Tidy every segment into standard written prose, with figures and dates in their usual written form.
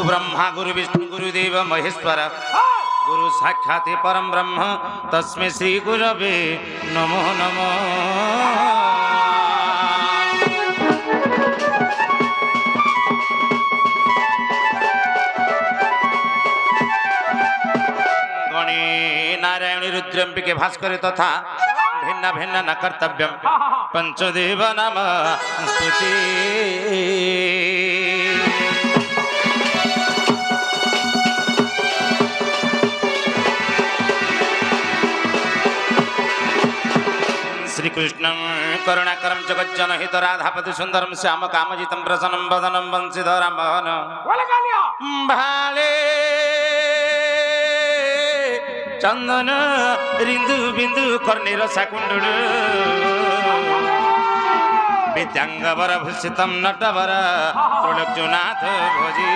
ब्रह्मा गुरु विष्णु गुरुदेव महेश्वर गुरु साक्षात् परम ब्रह्म तस्मै श्री गुरवे नमो नमः। गणे नारायणी रुद्रंबिके भास्कर तथा भिन्न भिन्न न कर्तव्यम पंचदेव नाम स्तुति। श्री कृष्ण करुणाकरम जगज्जन हित राधापति सुंदरम श्याम कामजितम प्रसन्नम वदनम वंशीधरम मोहन भाले चंदन रिंदु बिंदु कर्णीर शाकुंड विद्यांगवर भूषितम नटवर त्रिलोक्यनाथ भोजी।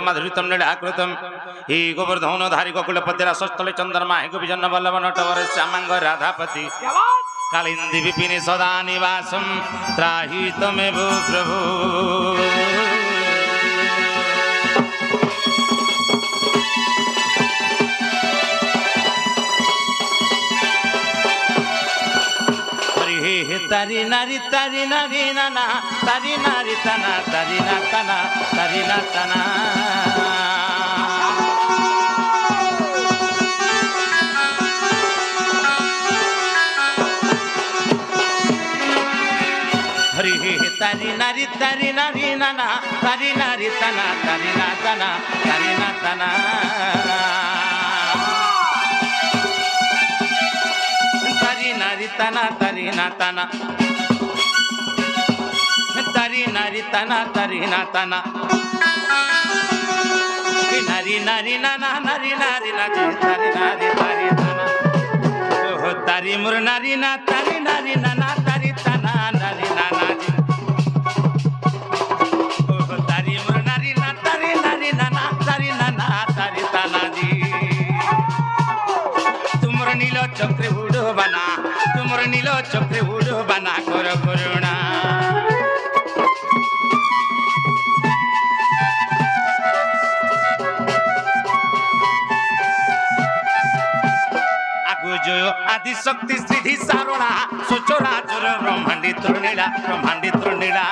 मधुरितम नीलाकृतम ही गोवर्धन धारी गोकुलपति रसस्थले चंद्रमा ही गोपीजन वल्लभ नटवर श्यामांग राधापति कालिंदी विपिनी सदा निवासम त्राहि तमेव प्रभु। तारी नारी नाना तारी नारी तना तारी ना तना तारी ना तना। हरि तारी नारी नाना तारी नारी तना तारी ना तना तारी ना तना। तना तरी ना तना तरी नारी तना तरी ना तना नारी नारी नाना नारी नारी नारी तरी नारी तरी तना ओह तरी मुर नारी ना तरी नारी नाना तरी तना नारी नाना जी ओह तरी मुर नारी ना तरी नारी नाना तरी नाना तरी तना जी। तुमर नीलो चक्र उड़ो बना तुमर नीलो चक्र उड़ो बना कर करुणा। आगु जो आदि शक्ति सिद्धि सारोणा सोचोरा चोर ब्रह्मांडी तृणीला ब्रह्मांडी तृणीला।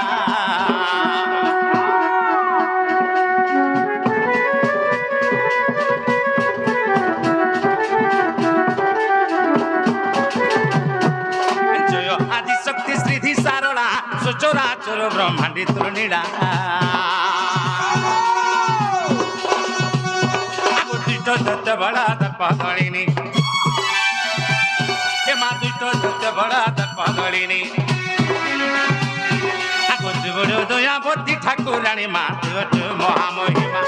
चोरा चोर ब्रह्मांडी तृणीला दुष्ट दत्त बड़ा दर्पदलिनी हे माँ दुष्ट दत्त बड़ा दर्पदलिनी बड़ दया बुद्धि ठाकुराणी माँ महामहिमा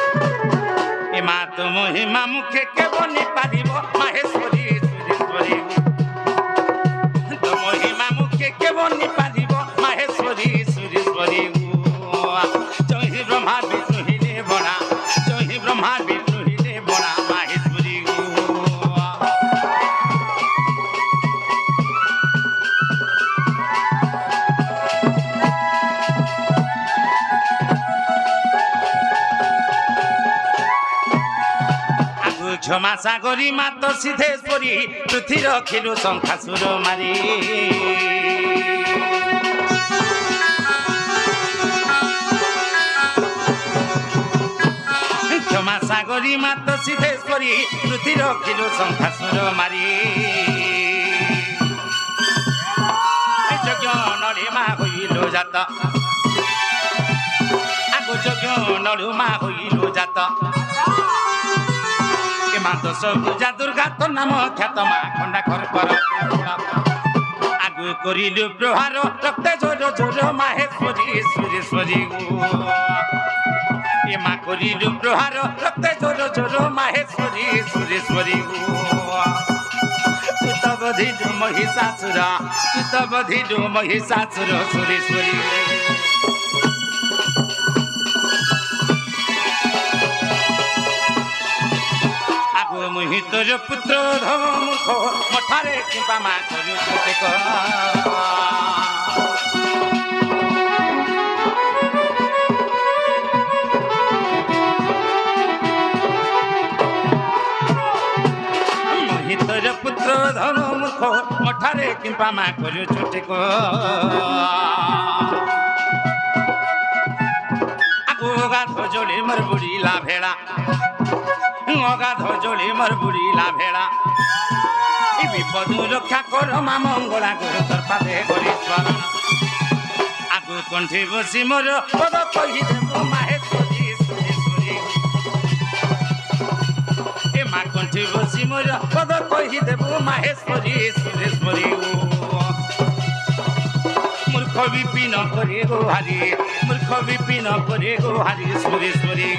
ए माँ तो महिमा मुखे के बनी पार माहेश्वरी सुरेश्वरी तो महिमा मुखे के बनी पार सुरेश्वरी जय ब्रह्मा विष्णु हिले बना जय ब्रह्मा विष्णु हिले बना माहेश्वरी। आगु क्षमा सागरी मात सिद्धेश्वरी पृथ्वी रखिलु शंखासुर मारी क्षमा सागरी मात सिद्धेश्वरी पृथ्वी रखिलु शंखासुर मारी यज्ञ नलिमा हइलो जात आगो यज्ञ नलुमा हइलो जात ए मा दश पूजा दुर्गा तो नाम ख्यात मा खंडा खर पर आगो करिलु प्रहार रक्त जोर जोर माहेश्वरी सुरेश्वरी ए मा करिलु प्रहार रक्त जोर जोर माहेश्वरी सुरेश्वरी तू त बधिलु महिषासुर तू त बधिलु महिषासुर सुरेश्वरी मुहि तोर पुत्र धम मुख मठारे किंपा मा करू टेक मुहि तोर पुत्र धम मुख मठारे किंपा मा करू टेक गाध जोड़ी मर बुढ़ी ला भेड़ा गाध जोड़ी मर बुढ़ी ला भेड़ा विपद रक्षा कर मा मंगला गुरु तोर पादे करी स्मरण आगु कंठी बसी मोर पद कही देव माहेश्वरी सुरेश्वरी ए मा कंठी बसी मोर पद कही देव माहेश्वरी सुरेश्वरी मूर्ख विपिन करे गो हरि मूर्ख विपिन करे गो हरि सुरेश्वरी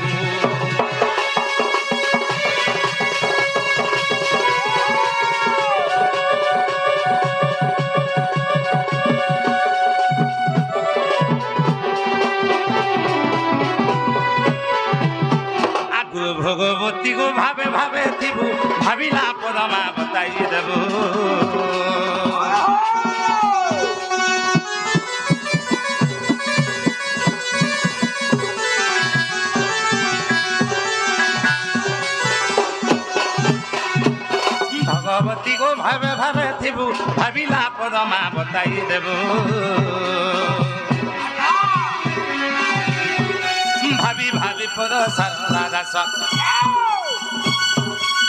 आगु भगवती गो भावे भावे थिबु भाविला पदमा बताई देबु भगवती को भावे भावे थिबु भाविला पदमा बताई देबु भावी भावी पद सारला दास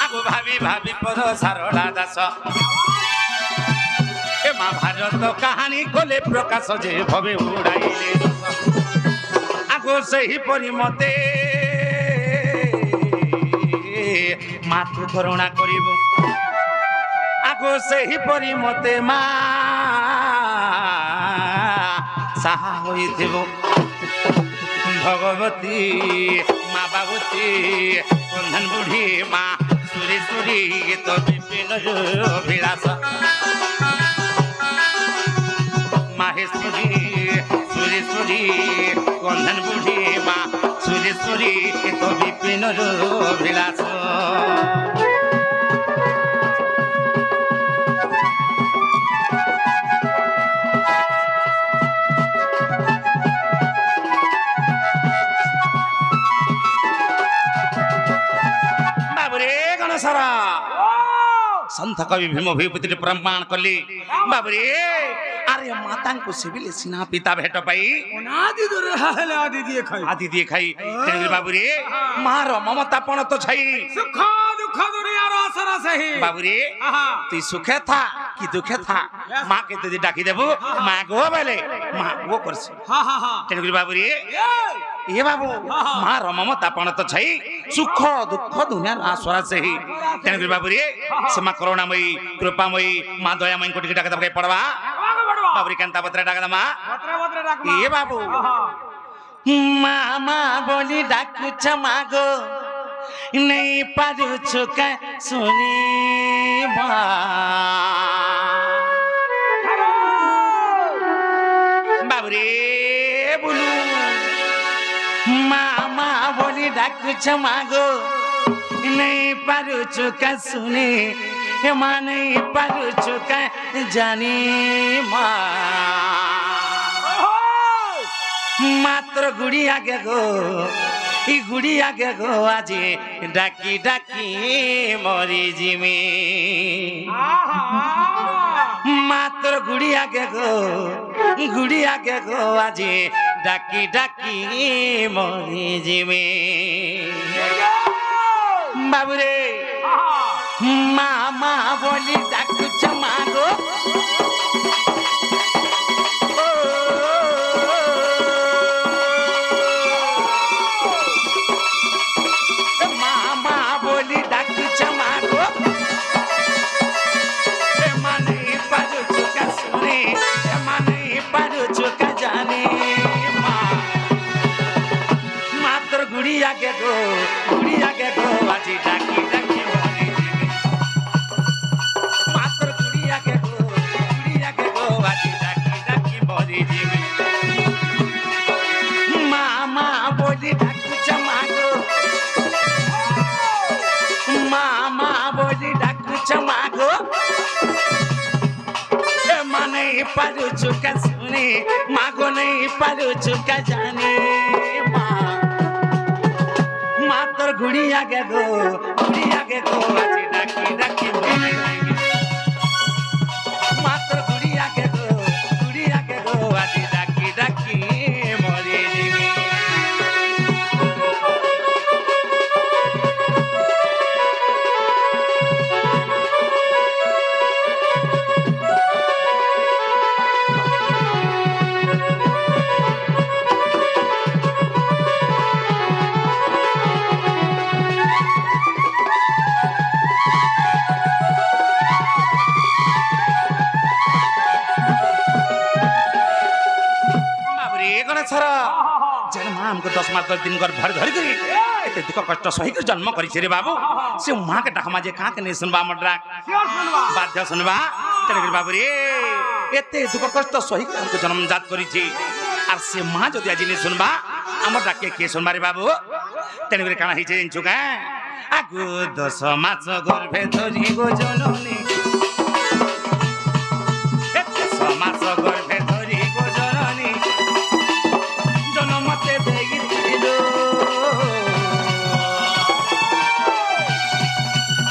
आगु भावी भावी पद सारला दास ए महाभारत कहानी कोले प्रकाश जे भवे उड़ाइले आगु सही परि मते मातृ करुणा करिबु आगो सही परी मते मा साहा होइथिबो भगवती मा बाबूती बंधन बुढ़ी मा सुरेश्वरी तो विपिन अभिलाष माहेश्वरी सुरेश्वरी बंधन बुढ़ी मा सुरेश्वरी तो विपिन अभिलाष सारा संत कवि भीम भूपति प्रमाण कली बाबरे अरे माता को सिविल सिना पिता भेट पाई आदि दूर हेले आदि दिए खाई तेरे बाबरे मार ममता पण तो छई सुख दुख दुनिया रो आसरा सही बाबरे तू सुखे था कि दुखे था मां के तुझे डाकी देबो मां गो बेले मां वो करछ हां हां हां तेरे बाबरे ये बाबू मार ममता पण तो छई सुख दुख दुनिया रो आसरा सही तेरे बाबरे से मां करुणामयी कृपामयी मां दयामयी को टिके डाका दबके पड़वा बाबरी कांता पत्र डाका मा पत्र डाक ये बाबू मामा बोली डाकु छ मागो नहीं पारु छु का सुनी बाबरे बोलू मामा बोली डाकु छ मागो नहीं पारु छु का सुनी मां नहीं पारु छु का जानी मात्र गुड़ी आगे गो ई गुड़ी आगे गो आज डाकी डाकी मरी जिमी मात्र गुड़ी आगे गो आज डाकी डाकी मरी जिमी बाबूरे मामा बोली डाकु छ मागो मामा बोली डाकु छ मागो माने पारु छु का सुने माने पारु छु का जाने मात्र गुड़ी आगे गो आज डाकी डाकी मामा बोली डाकु छ मागो मामा पारुछु का सुनी मागो नहीं पारुछु का जानी माँ तोर गुड़ी आगे गो আজি डाकी डाकी माँ तोर गुड़ी आगे गो আজি डाकी डाकी मरी जिमी हमको 10 मास 10 दिन घर भर धर करी एते दुख कष्ट सही कर जन्म करी रे बाबू से मां के डाकमा जे का के नहीं सुनबा हमर डाक बाध्य सुनबा तेरे बाबू रे एते दुख कष्ट सही कर हमको जन्म जात करी छी और से मां जदी आज नहीं सुनबा हमर डाक के सुनबा रे बाबू तेरे काना हिचे छुका आगु 10 मास गर्भे धरी गो जननी एते 10 मास गर्भे धरी गो जननी जनमते देगिलो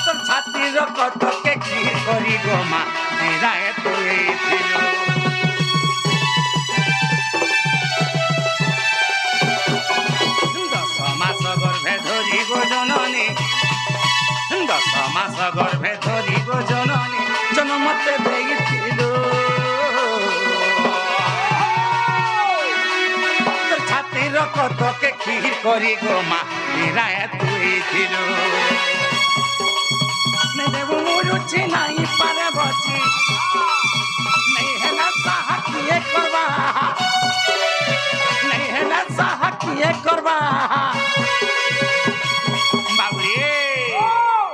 তোর ছাতির কত কে কি করি গো মা নিরায় তুই ছিল 10 মাস গর্ভে ধরি গো জননী 10 মাস গর্ভে ধরি গো জননী জনমতে দেখিল ছাতির কত কে কি করি গো মা নিরায় তুই ছিল দেবু মুরুচি নাই পারে বচি নাই হেলা সাহা কিয়ে করবা নাই হেলা সাহা কিয়ে করবা বাবুরে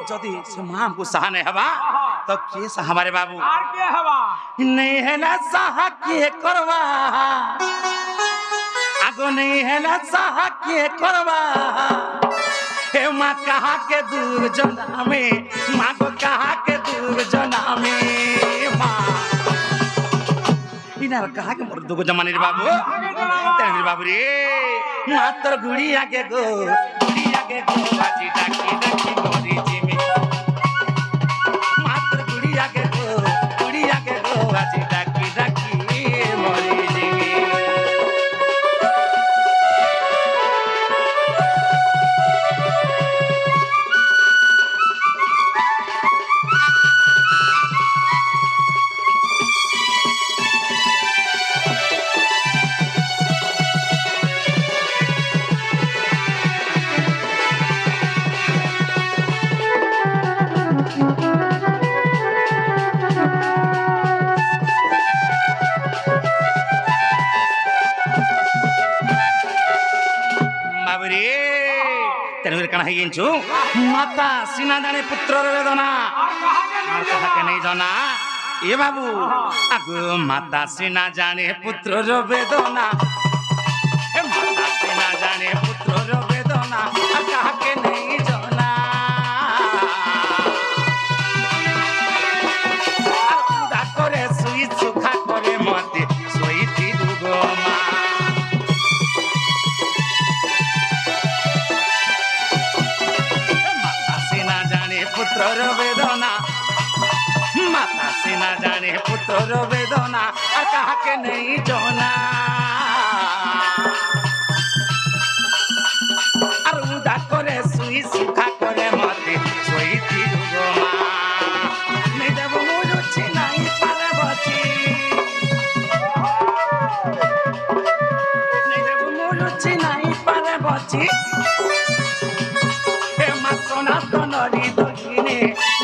যদি সে মা हमको সাহা নাই হবা তো কে সাহা हमारे बाबू আর কে হবা নাই হেলা সাহা কিয়ে করবা আগো নাই হেলা সাহা কিয়ে করবা हे माँ कहा के दूर जना में माँ को कहा के दूर जना में माँ इनार कहा के मर्द को जमाने रे बाबू तेरे बाबू रे माँ तोर गुड़ी आगे गो बाजी डाकी डाकी मोरी जिमी माँ तोर गुड़ी आगे गो बाजी डाकी डाकी मोरी जिमी माता सीना जाने पुत्र वेदना के नहीं जाना ये बाबू आगो माता सीना जाने पुत्र वेदना माता सीना जाने पुत्र वेदना कहा के नहीं जाना करे सुई सुखा करे मते सोई थी दुगो माँ पुत्र वेदना माता से ना जाने पुत्र वेदना और कहा के नहीं जोना और उदा करे सुई सुखा करे मते सोई थी दुगो माँ नहीं देव मुरुची नहीं पारे बची नहीं देव मुरुची नहीं पारे बची सनातन हृदयिनी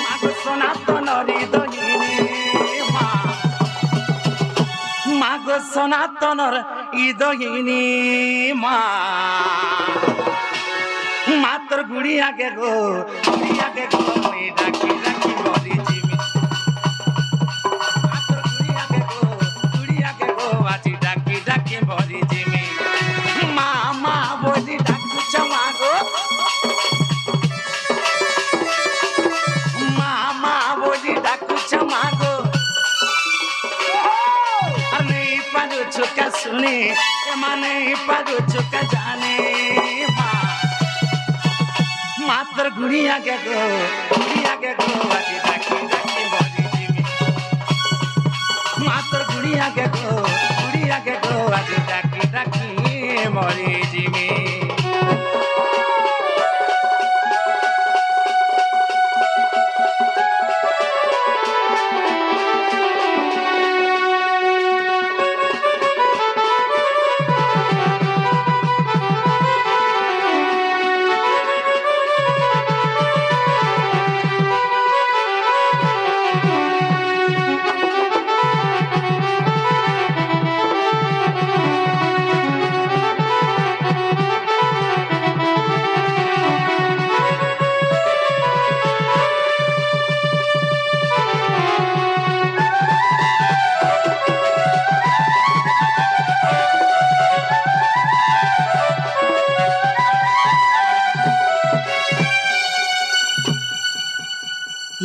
मागो सनातन हृदयिनी मागो सनातन हृदयिनी माँ तोर गुड़ी आगे गो मैं डाकी डाकी मरी जिमी माँ तोर गुड़ी आगे गो आज डाकी डाकी मरी जिमी माँ बोली डाकू चमागो শুনে মানে পারু চোখা জানে মাত্র ঘুরিয়া গো আজি ডাকি ডাকি মরি জিমি মাত্র ঘুরিয়া গো আজি ডাকি ডাকি মরি জিমি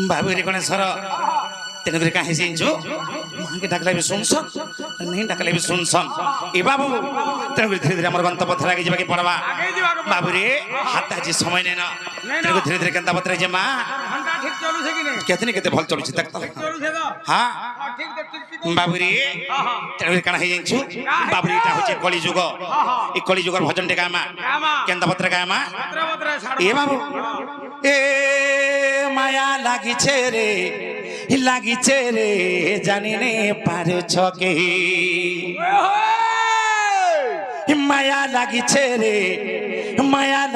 बाबू गणेश्वर तेणुकर कहीं चिंचु माँ के डाकला भी सुनसन नहीं डाकला भी सुनसन ए बाबू तेणुकर धीरे धीरे आम गंतव्य थे आगे जाके पड़वा बाबू रे हाथ आज समय नहीं ना तेणुकर धीरे धीरे केंता पत्र जे माँ केतनी केते भल चलुछि तक हां बाबू रे तेणुकर कण हे चिंचु बाबू रे एटा होचे कली युग ए कली युगर भजन टे गामा केंता पत्र गामा ए बाबू ए माया লাগিছে রে জানি নে পারছ কে মায়া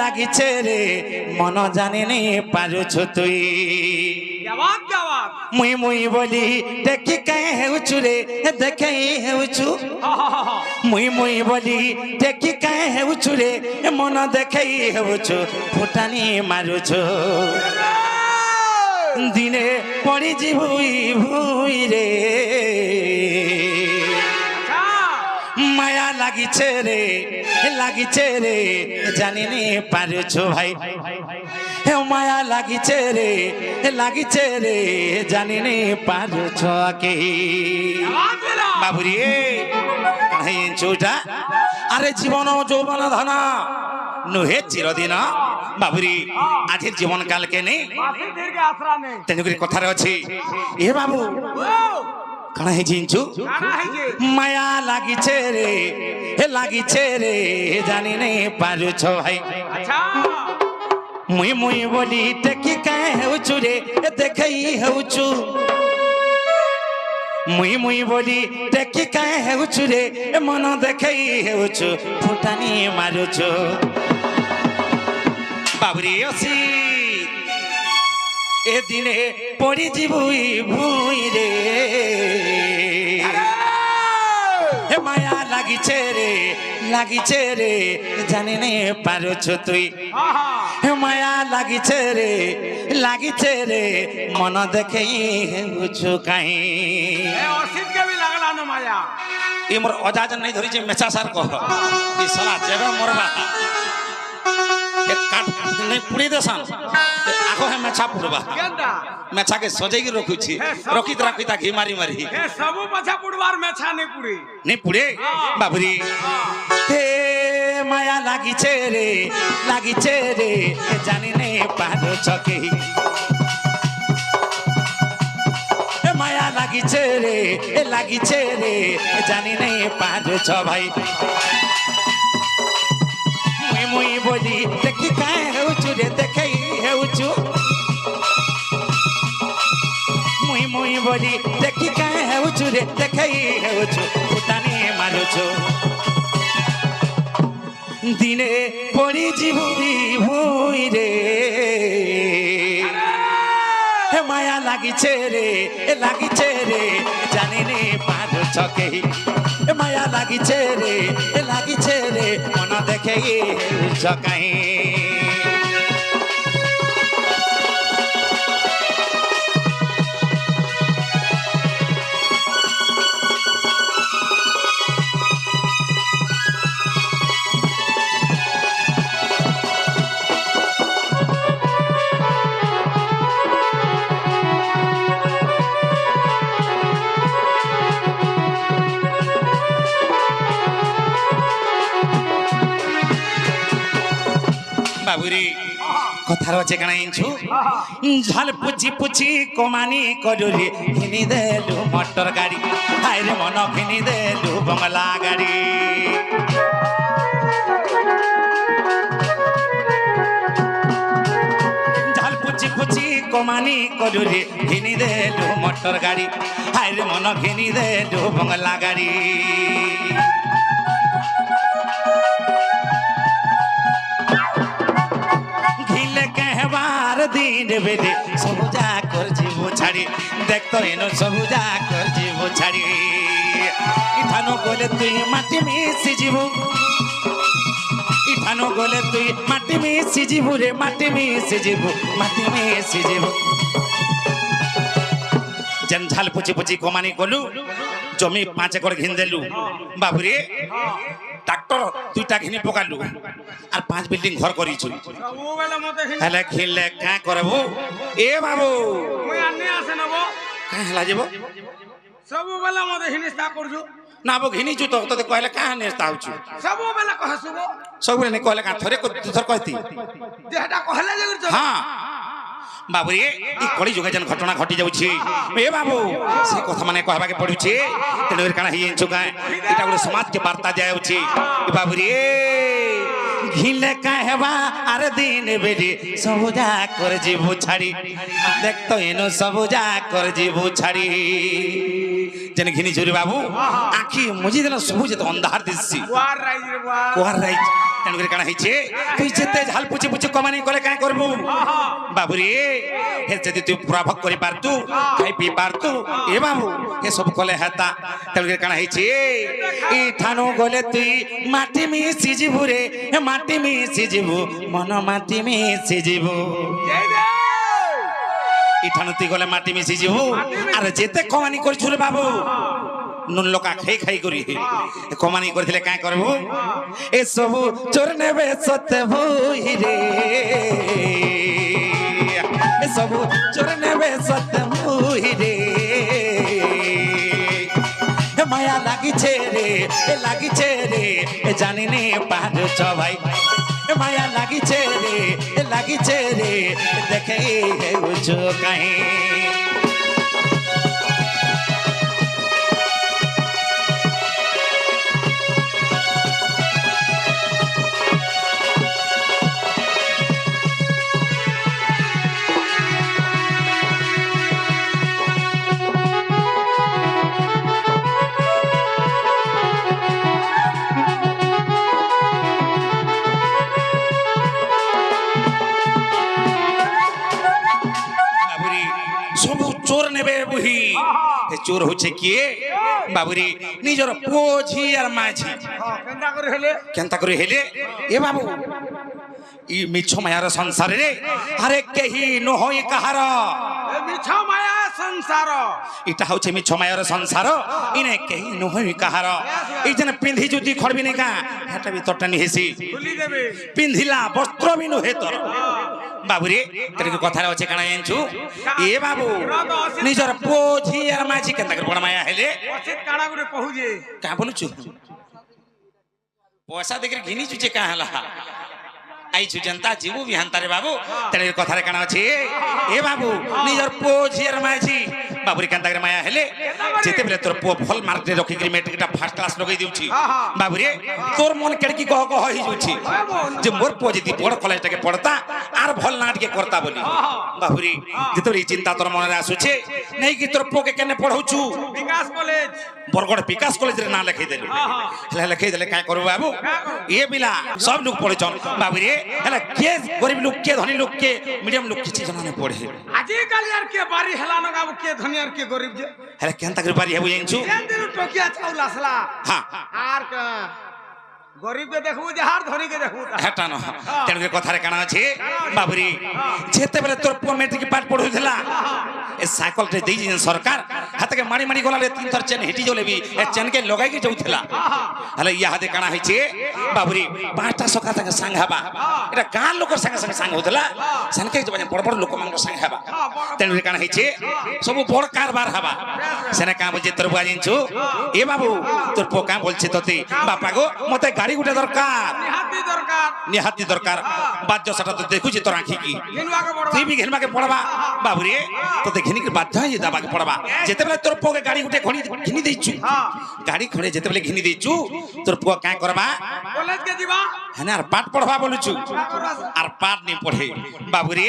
লাগিছে রে মন জানি নে পারছ তুই মুই মুই বলি দেখি কাহে হেউছু রে দেখে হেউছু মুই মুই বলি দেখি কাহে হেউছু রে মন দেখে হেউছু ফুটানি মারুছু দিনে পড়িছি ভুই রে মায়া লাগিছে রে জানি নে পারছো ভাই হে মায়া লাগিছে রে জানি নে পারছো কে বাবুরি কাহি চৌটা আরে জীবন যৌবন ধনা নুহে চিরদিন বাবুরি আজের জীবন কালকে নেই তেণুকরি কথারে অছি এ বাবু কানা হে জিনছু মায়া লাগিছে রে জানি নে পারুছ ভাই মুই মুই বলি দেখি কাহে হেউছু রে দেখেই হেউছু মুই মুই বলি দেখি কাহে হেউছু রে মন দেখেই হেউছু ফুটানি মারুছু বাবুরি অসি এ দিনে পড়িছি ভুই রে হে মায়া লাগিছে রে জানি নে পারছ তুই হে মায়া লাগিছে রে মন দেখেই হেউছু কাহি ই মোর অজাজন নাই ধরিছে মেচা সার কহ ই সালা যেবে মরবা পুড়ি দেসান আখো হে মেছা পুড়বা মেছা के सजाई के रखुछि रखित राखिता घी मारी मारी हे सब पछा पुड़वार मेछा नहीं पुड़े बाबरी हे माया লাগিছে রে জানি নে পারছ কে হে মায়া লাগিছে রে জানি নে পারছ ভাই মুই বলি দেখি কাহে হেউছু রে দেখেই হেউছু মুই বলি দেখি কাহে হেউছু রে দেখেই হেউছু ফুটানি মারুছু দিনে পড়িছি ভুই রে হে মায়া লাগিছে রে জানি নে পারছ কে মায়া লাগিছে রে মন দেখেই হেউছ কাহি বাবুরে কথার আছে কানা ইনছু ঝাল পুচি পুচি কমানি করুরে ঘিনি দেলু মোটর গাড়ি হায়রে মন ঘিনি দেলু বংলা গাড়ি ঝাল পুচি পুচি কমানি করুরে ঘিনি দেলু মোটর গাড়ি হায়রে মন ঘিনি দেলু বংলা গাড়ি দিন বেদে সবুজা করজিব ছাড়ি দেখতো এনো সবুজা করজিব ছাড়ি ইঠানো গলে তুই মাটি মিশি যাব ইঠানো গলে তুই মাটি মিশি যাব রে মাটি মিশি যাব মাটি মিশি যাব যেন ঝাল পুচি পুচি কমানি গলু জমি 5 একর ঘিন দেলু বাবুরে ট্রাক্টর 2টা ঘিনি পকালু আর 5 বিল্ডিং ঘর করিছু ସବୁବେଳେ ମତେ ହିନି হেলে খিলে কা করবো এ বাবু ମୁଇଁ ଆନି ଆସେ ନବ কা হেলা যাব ସବୁବେଳେ ମତେ ହିନି ତା କରୁଛୁ না বো ঘিনিছু তো তোতে কইলে কা নেস্তা হউছু ସବୁବେଳେ କହସୁବ সবুরে নে কইলে কা থরে দুথর কইতি ଦେହଟା କହିଲେ ଯେ କରୁଛ হ্যাঁ বাবু রে এই কলি যুগে যেন ঘটনা ঘটি যাଉଛି এ বাবু সে কথা মানে কহবাকে পড়ুছে তেনে কানা হিয়ে চুকা এটা ଗୋଟେ সমাজ के বার্তা যাଉଛି এ বাবু রে ঘিলে কাহেবা আর দিন বেরে সবুজা করে জীব ছাড়ি দেখতো এনো সবুজা করে জীব ছাড়ি যেন ঘিনি ঝুরি বাবু আখি মুজি দেন সবুজ তো অন্ধার দিছি ୱାର ରାଇଜ ରେ ୱାର কোয়ার রাইজ তেনে করে কানা হইছে তুই যেতে ঝাল পুচি পুচি কমানি করে কাই করবো বাবু রে হে যদি তুই পুরা ভক করে পারতু খাই পি পারতু এ বাবু এ সব কলে হেতা তেনে করে কানা হইছে ই ঠানো গলে তুই মাটি মিশি যাবু রে মাটি মিশি যাবু মন মাটি মিশি যাবু ଜୟ ଦେ ইঠানো তুই গলে মাটি মিশি যাবু আর যেতে কমানি করছু রে বাবু নুন লোকা খাই খাই করি কমানি করলে কাঁ করবো এ সবু চোর নেবে সতে ভুই রে এ সবু চোর নেবে সতে ভুই রে মায়া লাগিছে রে এ লাগিছে রে এ জানি নে পারছ ভাই মায়া লাগিছে রে এ লাগিছে রে দেখে হেউছো কাহি সবু চোর নেবে বুহি এ চোর হচ্ছে কি বাবুরি নিজের পুଅ ঝি আর মাঝি ହଁ କେନ୍ତା କରି ହେଲେ কেনতা করে হেলে এ বাবু ই মিছ মায়ার সংসারে আরে কেহি নহই কাহার ଏ ମିଛ ମାୟା ସଂସାର এটা হচ্ছে মিছ মায়ার সংসার ইনে কেহি নহই কাহার এই যেন পিন্ধি যদি খড়বি নে কা হেটা বি তটা নিহেসি খুলি দেবে পিন্ধিলা বস্ত্র বি নহে তোর বাবুরে তোর কথা আছে কানা জানছু এ বাবু নিজের পুଅ ঝি আর মাঝি কেনতা করে বড় মায়া হেলে ଅଚିତ କାଣା ଗୋଟେ କହୁଛେ কা বলুছু পয়সা দেখে ঘিনিছু যে কা হেলা আইছু জনতা জীবু বিহান্তারে বাবু তেরে কথারে কানা আছে এ বাবু নিজর পুଅ ঝি আর মাঝি বাবুরে কেনতা করে মায়া হেলে যেতে বেলে তোর পুଅ ভাল মার্ক রে রখি করে মেট্রিকটা ফার্স্ট ক্লাস লগাই দিউছি বাবুরে তোর মন কেড়কি কহ কহ হই যাউছি যে মোর পুଅ যদি বড় কলেজটাকে পড়তা আর ভাল নাটকে করতা বলি বাবুরে যেতে এই চিন্তা তোর মনে আসুছে নাই কি তোর পুଅকে কেনে পড়াউছু ବିକାଶ କଲେଜ বরগড় বিকাশ কলেজের না লেখাই দেলু হেলে লেখাই দেলে কাই করবো বাবু এ বিলা সব লোক পড়েছন বাবু রে হেলে কে গরিব লোক কে ধনী লোক কে মিডিয়াম লোক কিছু জানা না পড়ে ଆଜିକାଲି ଆର କିଏ ବାରି ହେଲାନ ଗାବୁ କିଏ ଧନୀ আর କିଏ ଗରିବ ଯେ হেলে কেন তাকে পারি হেবু জানছু କେନ୍ଦିରୁ ଟକିଆ ଚାଉଲ আসলা হ্যাঁ আর গরিবকে দেখবু যাহার ধনীকে দেখবু তাহার। হেটা ন তেণু কথারে কানা আছে বাবুরি যেতেবেলে তোর পুଅ মেট্রিক পাঠ পড়ুଥିଲା এ সাইকেলଟେ ଦେଇଛି ସରକାର ହାତକେ ମାଡ଼ି ମାଡ଼ି ଗଲାରେ 3 ଥର ଚେନ୍ ହିଟି ଜଲେବି ଏ ଚେନ୍କେ ଲଗାଇକି ଯାଉଥିଲା ହେଲେ ଇହା ହାତେ କାଣା ହେଇଛି ବାବୁରି 5ଟା ସକା ତାଙ୍କ ସାଙ୍ଗ ହେବା এটা ଗାଁ ଲୋକର ସାଙ୍ଗେ ସାଙ୍ଗେ ସାଙ୍ଗ ହଉଥିଲା ସାନକେ ବଡ଼ ବଡ଼ ଲୋକମାନଙ୍କ ସାଙ୍ଗ ହେବା ତେଣୁ କାଣା ହେଇଛି ସବୁ ବଡ଼ କାରବାର ହେବା ସେନେ କାଁ ବলছে তোর বুয়া জিনছু এ বাবু তোর পুଅ কাঁ বলছে তোতে বাপা গো মতে গাড়ি গুটে দরকার নিহাতি निहाती दरकार बाध्य सेटा तो देखुची तोर आखि की घिनवाके पड़बा तुई भी घेनमा के पड़बा बाबू रे तो घिनी के बाध्य ही दबा के पड़बा जेते बेले तोर पुआ के गाड़ी गुटे घिनी देइछु गाड़ी खड़े जेते बेले घिनी देइछु तोर पुआ का करबा कॉलेज के जीवा हने आर पाठ पढ़बा बोलुछु आर पाठ नहीं पढ़े बाबू रे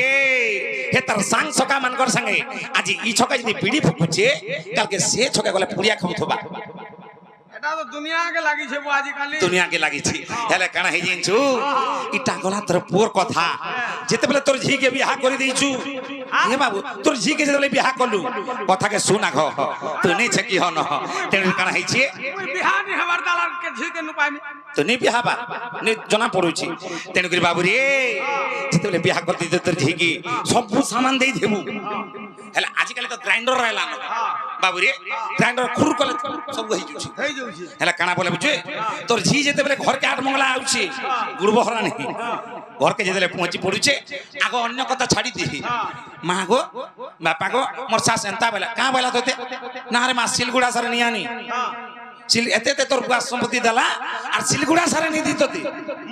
हे तर सांग सका मानकर संगे आज ई छका जदी बीड़ी फुकुचे काल के से छका गले पुड़िया खाउथबा এটা তো দুনিয়া के লাগি छे আজি काली दुनिया के लागि छी हेले काना हे जिंचु इटा गला तोर पोर कथा जेते बेले तोर झी के बियाह करि देइछु हे बाबू तोर झी के जेते बेले बियाह करलु कथा के सुना ख तू नहीं छे की हन तेन काना हे छी बिहार नि हमार दालार के झी के नु पाइनी तो नहीं बियाह बा नहीं जना पड़ुछि तेन करी बाबू रे जेते बेले बियाह करति तोर झी की सब सामान देई देबु हेले आज काले तो ग्राइंडर रहला न बाबू रे ग्राइंडर खुर कले सब होई जुछि हेला काना बोले बुझे तोर झी जेते बेले घर के आठ मंगला आउछि गुरबो हरा नहीं घर के जेते पहुंची पड़ुछे आगो अन्य कथा छाड़ी दी मां गो बापा गो मोर सास एंता बेला का बेला तोते ना रे मा सिलगुड़ा सर नियानी सिल एते तोर बुआ संपत्ति देला और सिलगुड़ा सर नहीं दी तोते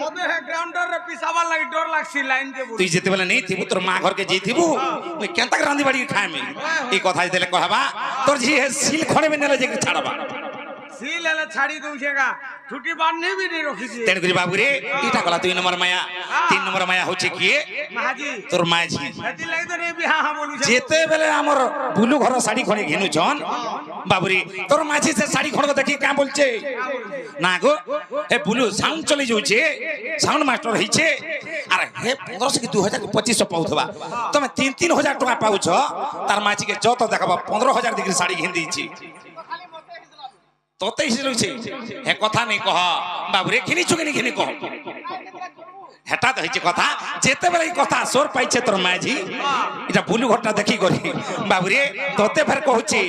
मबे है ग्राउंडर रे पिसावा लागि डर लागसी लाइन के तू जेते बेले नहीं थिबु तोर मां घर के जेथिबु ओइ केंता रांदी बाड़ी खाए में ई कथा जेते कहबा तोर झी है सिल खड़े में नेले जे छाड़बा सील ले छाड़ी दूछेगा छुट्टी बांधने भी नहीं रोकी थी तेन करी बाबू रे इटा गला 2 नंबर माया 3 नंबर माया होचे किए महाजी तोर माय जी जति लागि तो नहीं बिहा हम बोलू जेते बेले हमर बुलू घर साड़ी खणे घेनु छन बाबू रे तोर माछी से साड़ी खण को देखि का बोलचे ना गो हे बुलू साउंड चली जाउछे साउंड मास्टर हिचे अरे हे 1500 की 2500 पाउथबा तमे 3000 टका पाउछ तार माछी के जतो देखबा 15000 डिग्री साड़ी घेन दीची तोते हिस लुछे हे कथा नहीं कह बाबू रे घिनी चुके घिनी कह हेटा तो हिचे कथा जेते बेले कथा सोर पाइछे तोर माजी इटा बुलू घटना देखि गरी बाबू रे तोते फेर कहूची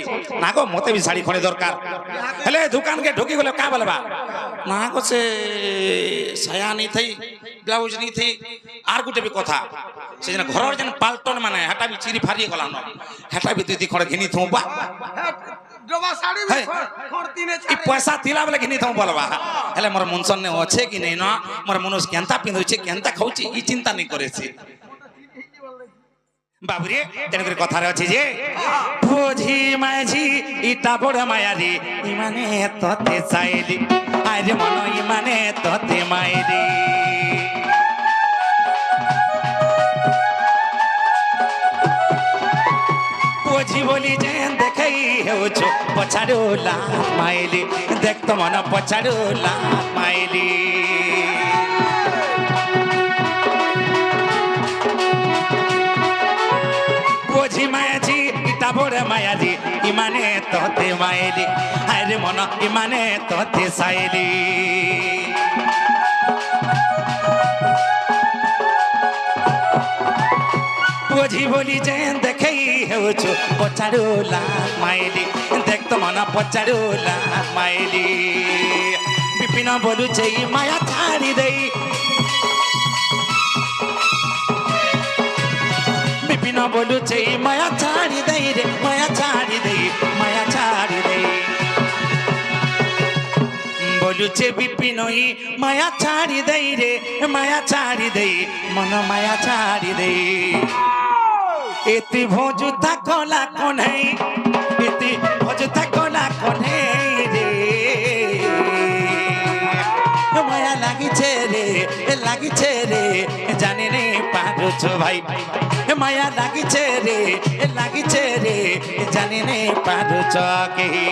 ना गो मते भी साड़ी खणे दरकार हेले दुकान के ढोकी गले का बोलबा ना गो से साया नहीं थई ब्लाउज नहीं थई आर गुटे भी कथा से जन घर जन पाल्टन माने हेटा भी चिरी फारी गला न हेटा भी दुदी खणे घिनी थोबा डोबा साड़ी में खरती ने ई पैसा तिला बेले घिनी थौ बोलबा हेले मोर मुनसन ने अच्छे कि नहीं न मोर मनुष्य केंता पिंधुचे केंता खाउची ई चिंता नहीं करे छी बाबू रे तेन कर कथा रे अछि जे बोझी माझी इटा बड़ माया रे ई माने तते चाइली आज मन ई माने तते माइली बोझी बोली जे देखई हेउछु पछाडुला माइली देख तो मन पछाडुला माइली बोझी मायाजी इटा बड़ मायाजी इमाने तोते माइली अरे मन इमाने तोते साइली बोझी बोली जे देखई हेउछु पछाडुला माइली देख तो मन पछाडुला माइली विपिन बोलु छै माया छाडी देई विपिन बोलु छै माया छाडी देई रे माया छाडी देई माया छाडी देई बोलु छै विपिन ई माया छाडी देई रे माया छाडी देई मन माया छाडी देई इति भोजु थकोला कोनै इति भोजु थकोला कोनै रे माया लागि छे रे जाने नै पारो छो भाइ माया लागि छे रे जाने नै पारो छ केही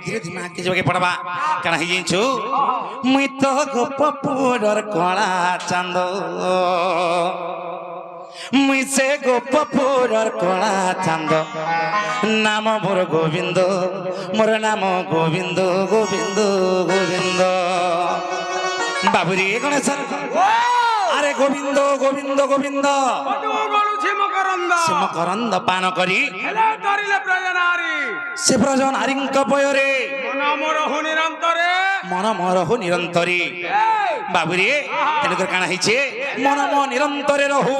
धीरे दिमाग के जगह पड़वा कण हिंचु मुई तो गोपपुरर कला चांद মুই সে গোপপুরর কলা চান্দ নাম মোর গোবিন্দ মোর নাম গোবিন্দ গোবিন্দ গোবিন্দ বাবুরে গণেশ আরে গোবিন্দ গোবিন্দ গোবিন্দ মকরন্দ পান করি সে ব্রজন আরিঙ্ক পয়রে মন মরহু নিরন্তরে বাবুরে তেলুগর কাଣା হইছে মন ম নিরন্তরে রহু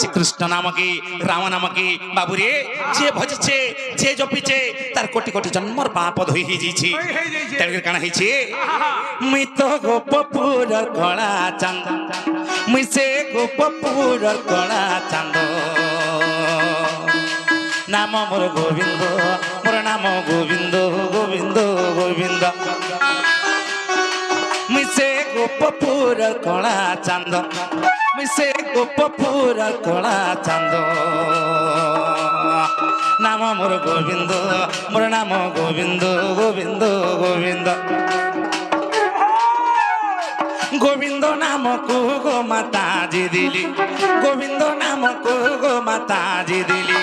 শ্রীকৃষ্ণ নামকে রাম নামকে বাবুরে যে ভজিছে যে জপিছে তার কোটি কোটি জন্মর পাপ ধোই হয়ে যাইছে তেলুগর কাଣା হইছে মুই তো গোপপুর কলা চান্দ মুই সে গোপপুর কলা চান্দ নাম মোর গোবিন্দ মোর নাম গোবিন্দ গোবিন্দ গোবিন্দ মুই সে গোপপুর কলা চান্দ মুই সে গোপপুর কলা চান্দ নাম মোর গোবিন্দ মোর নাম গোবিন্দ গোবিন্দ গোবিন্দ গোবিন্দ নামকু গো মাতাজি দিলি গোবিন্দ নামকু গো মাতাজি দিলি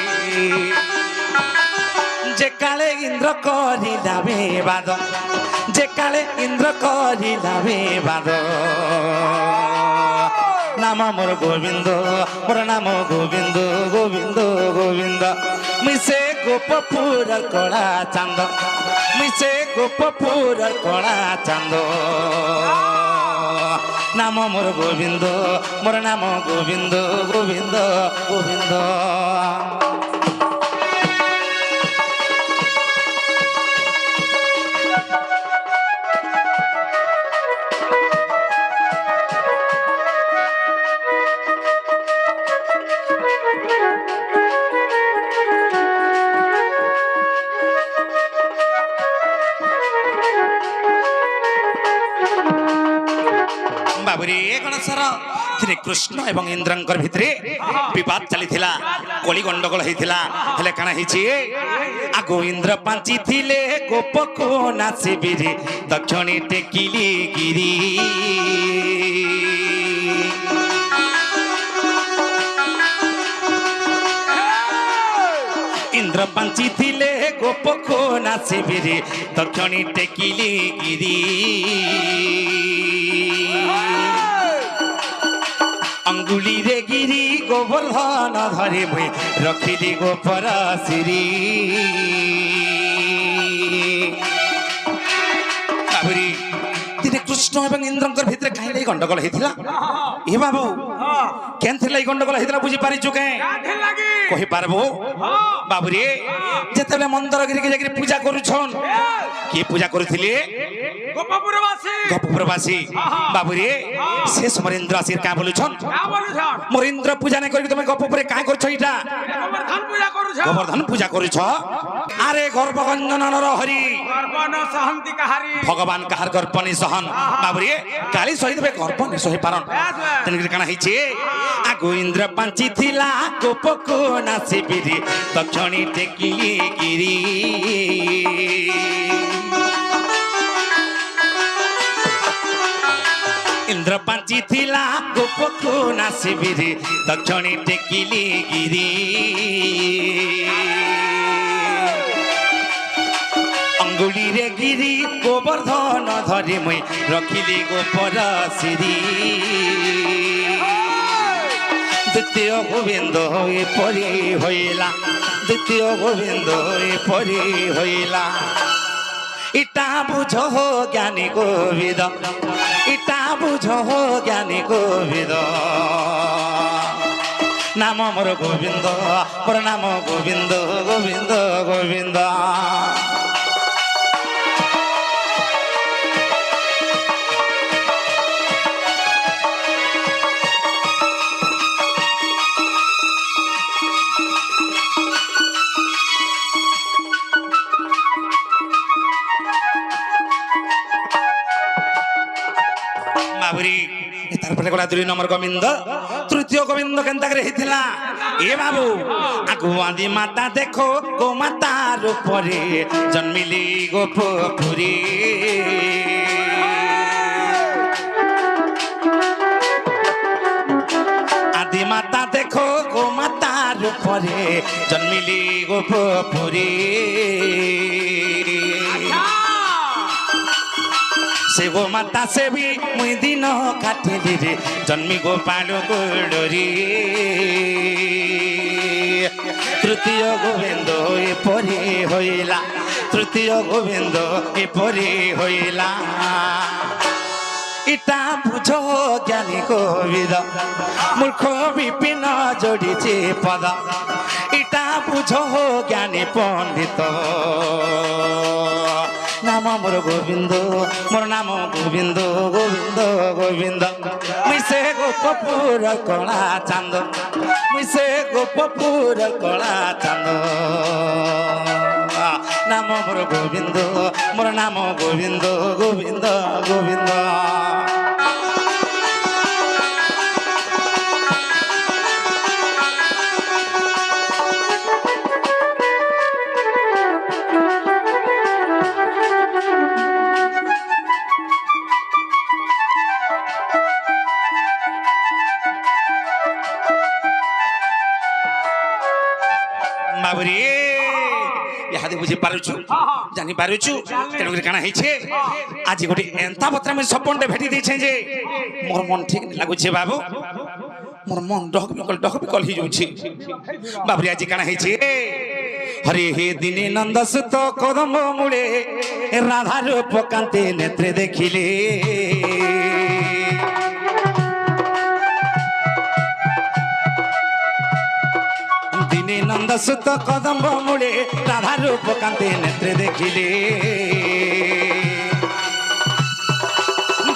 যে কালে ইন্দ্র করিলা বিবাদ যে কালে ইন্দ্র করিলা বিবাদ নাম মোর গোবিন্দ মোর নাম গোবিন্দ গোবিন্দ গোবিন্দ মিশে গোপপুর কলা চান্দ মিশে গোপপুর কলা চান্দ নাম মোর গোবিন্দ মোর নাম গোবিন্দ গোবিন্দ গোবিন্দ বাবুরে গণেশর দিনে কৃষ্ণ এবং ইন্দ্রঙ্কর ভিতরে বিবাদ চালিଥିଲା কলি গন্ডগোল হয়েছিল হেলে কাଣା হয়েছে আগো ইন্দ্র পাঞ্চি থিলে গোপকো নাচিবিরে দক্ষিণে টেকিলি গিরি ইন্দ্র পাঞ্চি থিলে গোপকো নাচিবিরে দক্ষিণে টেকিলি গিরি अंगुली रे गिरी गोवर्धन धरे मुई रखिली गोपर सिरी बाबुरी दिने कृष्ण एवं इंद्रंकर भितर काहे लई गंडगोल हेतिला ए बाबू केनथे लई गंडगोल हेतिला बुझी पारि चुके कहि पारबो बाबुरी जेतेबे मंदरगिरी के जाकि पूजा करूछन के पूजा करूथिले गोपपुरवासी बाबुरे से समरेंद्र आसिर का बोलुछन मरेंद्र पूजा नै करि तुमे गोपपुरे का करछ इटा गोवर्धन पूजा करूछ अरे गर्भगंजन नर हरि गर्भन सहंती कहारी भगवान कहार गर्भनि सहन बाबुरे काली सहित बे गर्भनि सहि पारन तनगिर काना हिचे आ गोइंद्र पांची थिला गोपको नासी बिरी दक्षिणी टेकिली गिरी इंद्र पांची थिला गोपको नासिबिरी दक्षिणी टेकिली गिरी अंगुली रे गिरी गोवर्धन धरी मुई रखिली गोपर सिरी द्वितीय गोविंद परी होइला द्वितीय गोविंद परी होइला इटा बुझ हो ज्ञानी गोविद इटा बुझ हो ज्ञानी गोविद नाम मोर गोविंद मोर नाम गोविंद गोविंद गोविंद तारपरे गला 2 नंबर गोविंद तृतीय गोविंद केनता करे हिथिला ए बाबू आगु आदि माता देखो गो माता रूपरे जन्मिली गोपपुरी মরে জন্মিলি গোপপুরী সে গো মাতা সে বি মুই দিন কাটিলি রে জন্মি গোপাল গোড়রি তৃতীয় গোবিন্দ এপরি হইলা তৃতীয় গোবিন্দ এপরি হইলা ইটা বুঝ জ্ঞানী কবিদ মূর্খ বিপিন যোড়িছে পদ ইটা বুঝ জ্ঞানী পণ্ডিত নাম মোর গোবিন্দ মোর নাম গোবিন্দ গোবিন্দ গোবিন্দ মিশে গোপপুর কলা চাঁদ মিশে গোপপুর কলা চাঁদ নাম মোর গোবিন্দ মোর নাম গোবিন্দ গোবিন্দ গোবিন্দ বাবুরে ইহাদে বুঝি পারুছু জানি পারুছু তেণুকরি কাଣା হয়েছে আজি গোটে এন্তা পত্রা আমি সপনটে ভেটি দিয়েছে যে মোর মন ঠিক লাগুছে বাবু মোর মন ডহক বিকল হয়ে যাচ্ছে বাবুরে আজি কাଣା হয়েছে হরে হে দিনে নন্দসুত কদম মূলে রাধার পকান্তে নেত্রে দেখিলে দিনে নন্দসুত কদম্ব মূলে রাধার পকান্তে নেত্রে দেখিলে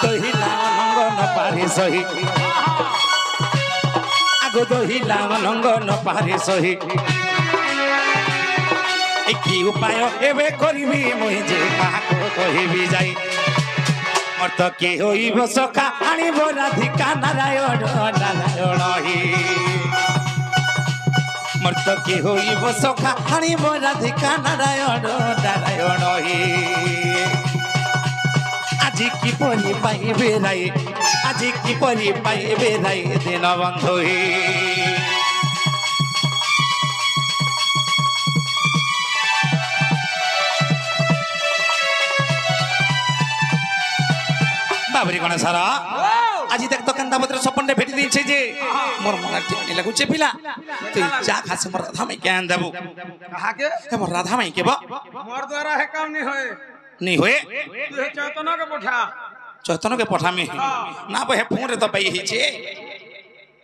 দহিলা অনঙ্গ ন পারে সহি আগো দহিলা অনঙ্গ ন পারে সহি কি উপায় এবে করিবি মুই যে কাহাকো কহিবি যাই মোর তো কে হইব সখা আনিব রাধিকা নারায়ণ নারায়ণ হি মোর তো কে হইব সখা আনিব রাধিকা নারায়ণ নারায়ণ হি আজি কি পরি পাইবে রাই আজি কি পরি পাইবে রাই দিন বন্ধু হি বাবরি গণেশ সারা আজি দেখ তো কান্দা পত্র সপনটে ভেটি দিয়েছে যে মোর মনে ঠিক লাগুছে পিলা তুই যা খাসে মোর রাধা মাই কেন দেবু কাহাকে হে মোর রাধা মাই কেব মোর দ্বারা হে কাম নি হয় নি হয়ে তুই হে চৈতন্যকে পঠা চৈতন্যকে পঠামি না হে ফোন রে তো পাই হইছে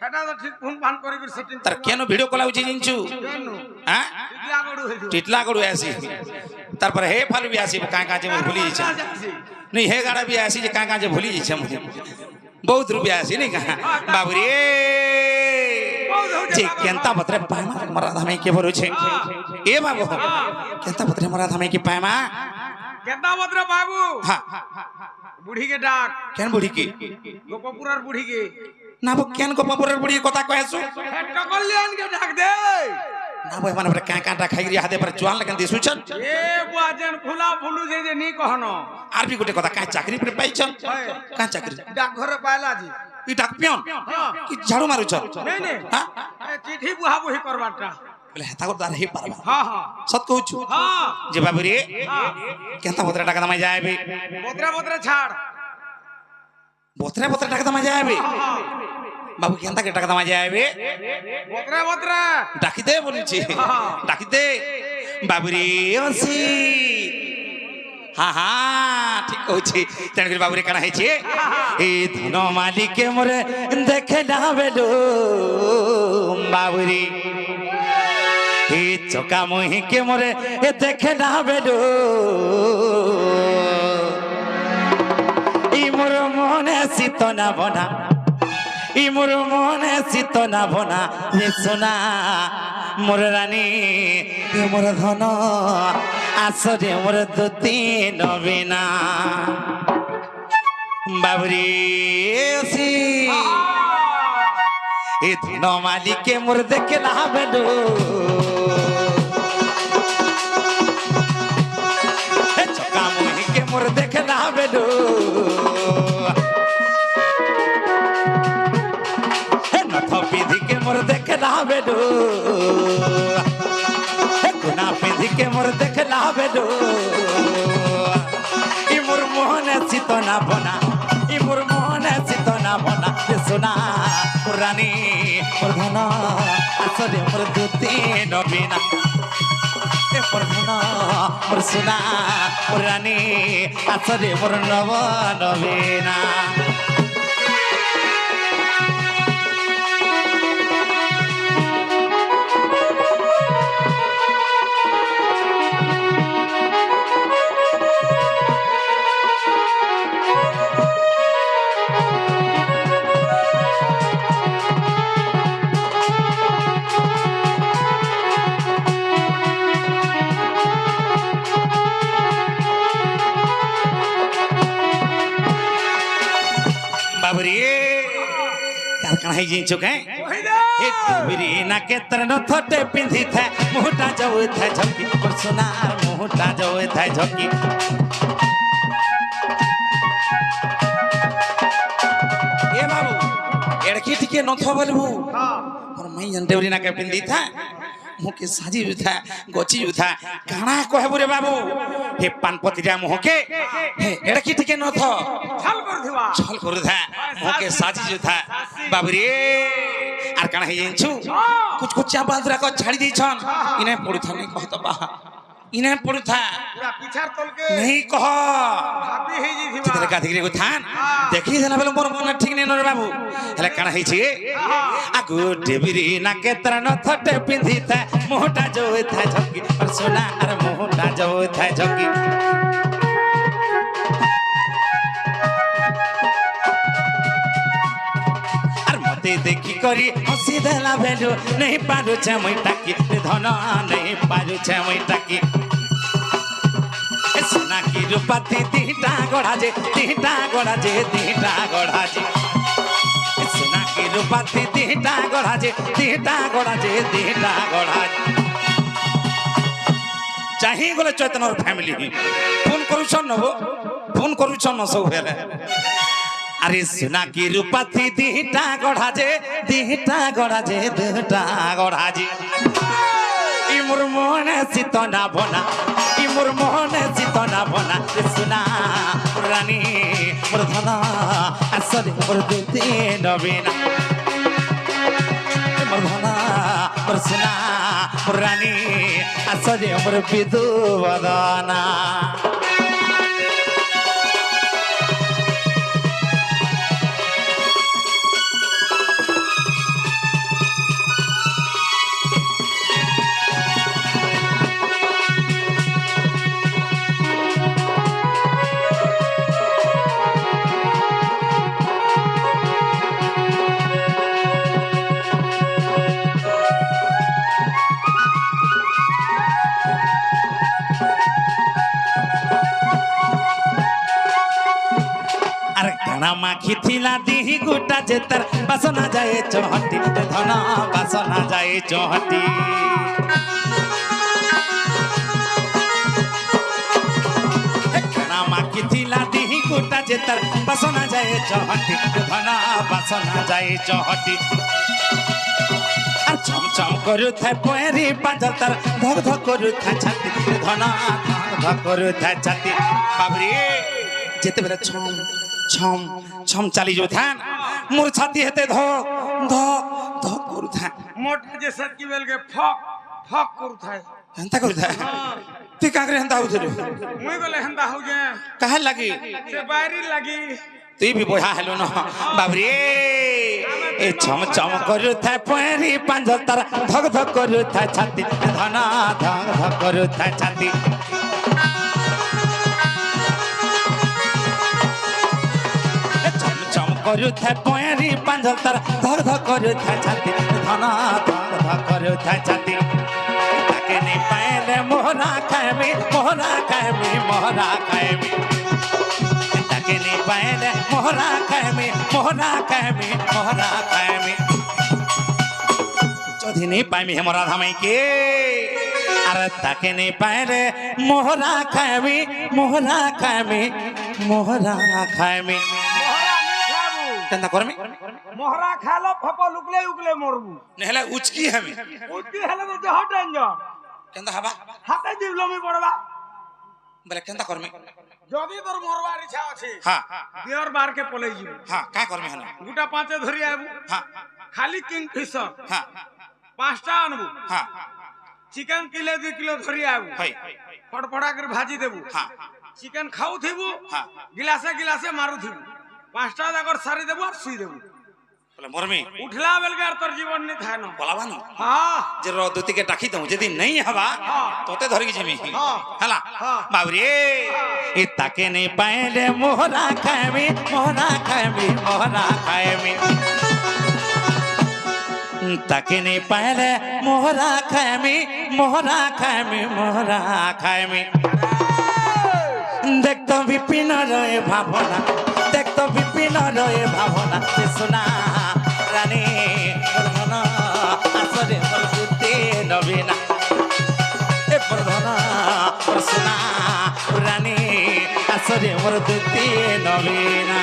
হেটা তো ঠিক ফোন পান করি সেটিং তার কেন ভিডিও কল হইছে জিনছু কেন হ্যাঁ ইলা গড়ু হইছো টিটলা গড়ু আসি তারপরে হে ফালু বি আসি কাঁ কাঁ যে মোর ভুলি যাইছে नहीं हे गाड़ा भी आसी जे कां कां जे भूली जाइछे मुझे बहुत रुपया आसी नहीं कहा बाबू रे जे केंता पत्रे पायमा मरा धामे के भरो छे ए बाबू केंता पत्रे मरा धामे के पायमा केंता पत्रे बाबू हां बुढ़ी के डाक केन बुढ़ी की गोपपुरार बुढ़ी के ना वो केन गोपपुरार बुढ़ी कथा कहसु टकल्यान के डाक दे ना वो माने कां कांटा खाई रे हाथे पर जुआन लगन दिसु छन ए बुआ जन फुला फुलू जे नी कहनो आर भी गोटे कथा का चाकरी पर पाई छन का चाकरी डाक घर पायला जी ई डाक पियन कि झाड़ू मारू छन नहीं नहीं हां चिट्ठी बुहा बुही करबाटा बोले हेता को दार हे पारबा हां हां सत कहू छु हां जे बाबू रे केंता बोतरा टाका दमा जायबे बोतरा बोतरा छाड़ बोतरा टाका दमा जायबे बाबू केंता के टाका दमा जायबे बोतरा बोतरा डाकी दे बोली छी डाकी दे बाबू रे ओसी हां हां ठीक कहू छी तेन के बाबू रे कना हे छी ए धन मालिक मोरे देखे ना बेलो बाबू रे ए चका मोहि के मोरे ए देखे ना बेलो ई मोर मने सीतना बना ई मोर मने सीतना बना रे सोना मोर रानी ए मोर धन आसरे मोर दुती नबीना बाबरी ओसी ए धन मालिक मोर देखे ना बेलो ए चका मोहि के मोर देखे ना बेलो विधि के मोर देखे ना बेडू गुना पिंधी के मोर देखला बेडू इ मोर मोहने सितना बना इ मोर मोहने सितना बना सोना रानी मोर धना असरे मोर दुती नबीना मोर धना मोर सोना मोर रानी असरे मोर नव नबीना बाबरी कारखाना है जिन चुके एक बिरी ना के तरन थोटे पिंधी था मुहटा जाओ था झपकी और सोनार मुहटा जाओ था झपकी ए बाबू एड़की टिके न थो बोलबू और मैं जंटेवरी ना के पिंधी था मुके साजी था गोची था काना कहबू रे बाबू हे पानपतिरा मुके हे एड़की टिके न थो छल कर था मुके साजी था बाबरे आर काना हे जिंचु कुछ कुछ बांदरा को छाड़ी दी छन इने पड़ू था नहीं कहत बा इने पड़ू था पूरा पिछार तल के नहीं कह भाभी हे जी थिबा चित्र का दिगरे को थान देखी देला बेल मोर मन ठीक नहीं न बाबू हले काना हे छी आगु डेबिरी ना के तरन थटे पिंधी था मोहटा जो था झकी और सोना अरे मोहटा जो था झकी देखी करी हसी देला भेजो नहीं पारू छे मैं टाकी धन नहीं पारू छे मैं टाकी सोना की रूपाती तीटा गड़ा जे तीटा गड़ा जे तीटा गड़ा जे सोना की रूपाती तीटा गड़ा जे तीटा गड़ा जे तीटा गड़ा चाही गले चैतन्य फैमिली फोन करू छन नबो फोन करू छन न सब हेले अरे सोना की रूपाती दीटा गढ़ा जे दीटा गढ़ा जे दीटा गढ़ा जे इ मोर मोहने सितना बना इ मोर मोहने सितना बना सोना रानी मोर धना असरे मोर दुती नबीना मोर धना मोर सोना मोर रानी असरे मोर विदु वदना माखी थिला दी गुटा जेतर बासना जाए चौहटी धना बासना जाए चौहटी माखी थिला दी गुटा जेतर बासना जाए चौहटी धना बासना जाए चौहटी छम छम करू था पैरी पाजतर धक धक करू था छाती धना धक धक करू था छाती बाबरी जेते बेला छम छम छम चली जो था मोर छाती हेते धक धक धक करू था मोटा जे सटकी बेल के फक फक करू था हंता करू था तू काकरे हंता हो थरे मुई गले हंता हो जे काहे लगी से बारी लगी तू भी बोहा हेलो न बाबरे ए छम छम करू था पैरी पांजतर धक धक करू था छाती धना धक धक करू था छाती करू था पैरी पांजतर धक धक करू था छाती धना धक धक करू था छाती ताके नहीं पाएले मोहरा खाएमी मोहरा खाएमी मोहरा खाएमी ताके नहीं पाएले मोहरा खाएमी मोहरा खाएमी मोहरा खाएमी चौधरी नहीं पाएमी हमरा धामई के अरे ताके नहीं पाएले मोहरा खाएमी मोहरा खाएमी मोहरा खाएमी কেনতা করমি মহরা খালো ফপ লুকলে উকলে মরবু নেহলে উচকি আমি উঠকি হেলে তো দেহ ডেঞ্জর কেনতা হবা হাতে দিবলমি পড়বা বলে কেনতা করমি যদি তোর মরবার ইচ্ছা আছে হ্যাঁ বিয়র বারকে পলাই যাবে হ্যাঁ কা করমি হন গোটা পাঁচে ধরি আইবু হ্যাঁ খালি কিংফিশার হ্যাঁ 5টা আনবু হ্যাঁ চিকেন কিলো 2 কিলো ধরি আইবু হই ফড়ফড়া করে ভাজি দেবু হ্যাঁ চিকেন খাও থিবু হ্যাঁ গিলাসে গিলাসে মারু থিবু 5টা জাগর সারি দেবু আর শুই দেবু বলে মরমি উঠলা বেলকে আর তোর জীবন নি থানো বলাবানো হ্যাঁ যে দুতিকে ডাকি দઉં যদি નહીં হবা তোতে ধরি জিমি হলা হ্যাঁ। বাবরে এ তাকে নেই পাইলে মোহরা খাইমি মোহরা খাইমি মোহরা খাইমি তাকে নেই পাইলে মোহরা খাইমি মোহরা খাইমি মোহরা খাইমি দেখতো বিপিন রয়ে ভাবনা দেখতো বিপিন রয়ে ভাবনা সোনা রানী প্রধান আসরে মরতে নবীনা এ প্রধান সোনা রানী আসরে মরতে নবীনা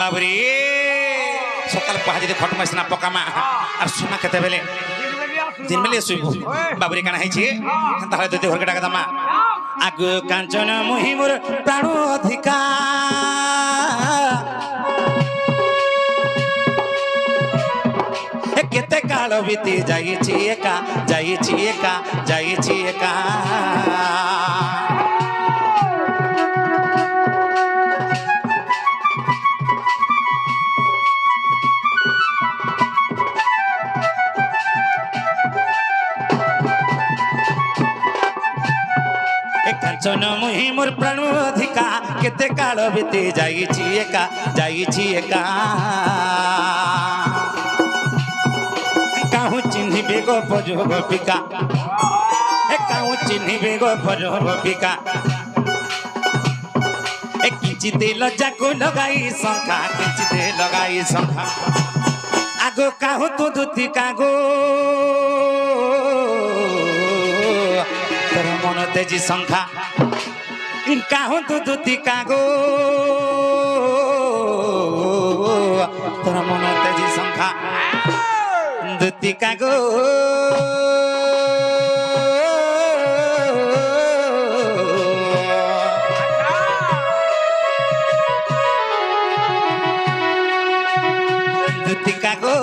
বাবরে সকাল পাহাড়ে খট মাসনা পকামা আর সোনা খেতে বেলে দিন বেলে শুইব বাবরে কানা হয়েছে তাহলে যদি ঘরকে ডাকা দামা আগ কাঞ্চন মহিমুর প্রাণ অধিকার কেতে কাল বিতি যাইছি একা যাইছি একা যাইছি একা কাঞ্চন মুহি মোর প্রাণ অধিকা কেতে কাল বিতি যাইছি একা যাইছি একা কাহু চিহ্নিবে গো পযোগ পিকা কাহু চিহ্নিবে গো পযোগ পিকা কিঞ্চিতে লজ্জাকু লগাই শঙ্খা কিঞ্চিতে লগাই শঙ্খা আগো কাহু তু দুতিকা গো তোর মন তেজি সংখ্যা কাহু তু দুতিকা গো তোর মন তেজি সংখ্যা দুতিকা গো দুতিকা গো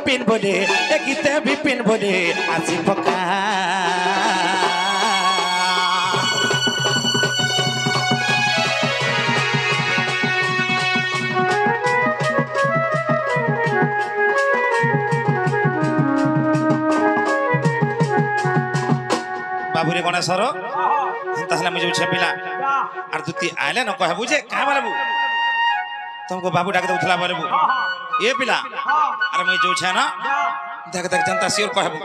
বিপিন বলে গীতে বিপিন বলে আসি পকা বাবুরে গণেশর তাহলে আমি যাচ্ছি পিলা আর তুই আইলে ন কহবু যে কাঁ বলবু तुमको बाबू डाक दउथला बलबू ए पिला अरे मैं जो छे ना देख देख जनता सिर कहबू